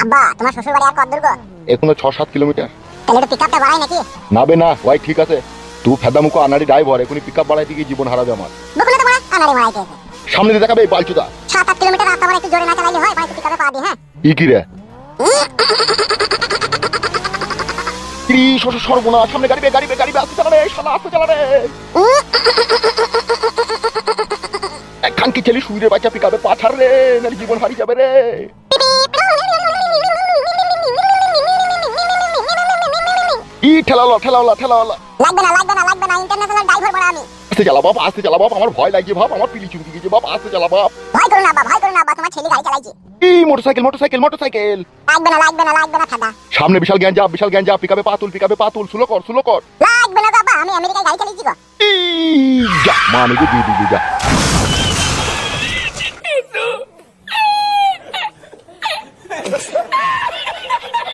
আব্বা তোমার শ্বশুর বাড়ি আর কত দূর গো? এখনো 6-7 কিলোমিটার। তাহলে একটু পিকআপটা বাড়াই নাকি? না বে না, ওয়াই ঠিক আছে। তুই ফেদামুখো আনাড়ি ড্রাইভার, এখনই পিকআপ বাড়াইতে গিয়ে জীবন হারাবে আমার। বকুলে তোমার আনারে মারাইতে সামনে দিয়ে দেখাবে এই বালচুদা। 7-8 কিলোমিটার রাস্তা মানে একটু জোরে না চালাইলে হয়, মানে একটু পিকআপে পা দি। হ্যাঁ ই কি রে কি শ্বশুর সর্বনাশ, সামনে গাড়ি বে আস্তে চালা রে শালা, আস্তে চালা রে। এক খানকি ছেলে শুইরে বাচ্চা পিকআপে পাঠার রে, নালে জীবন হারিয়ে যাবে রে। ই ঠেলাওলা লাগবে না ইন্টারন্যাশনাল ড্রাইভার বড় আমি। আস্তে চালা বাপ, আমার ভয় লাগছে বাপ, আমার পিলি চুমকি গেছে বাপ, আস্তে চালা বাপ। ভয় করো না আব্বা, তোমার ছেলে গাড়ি চালাইছে। ই মোটরসাইকেল লাগবে না ফাদা। সামনে বিশাল গ্যাঞ্জা, পিকআপে পাতুল, স্লো কর। লাগবে না বাবা, আমি আমেরিকায় গাড়ি চালাইছি গো। ই যা মা, আমি দিয়ে যা।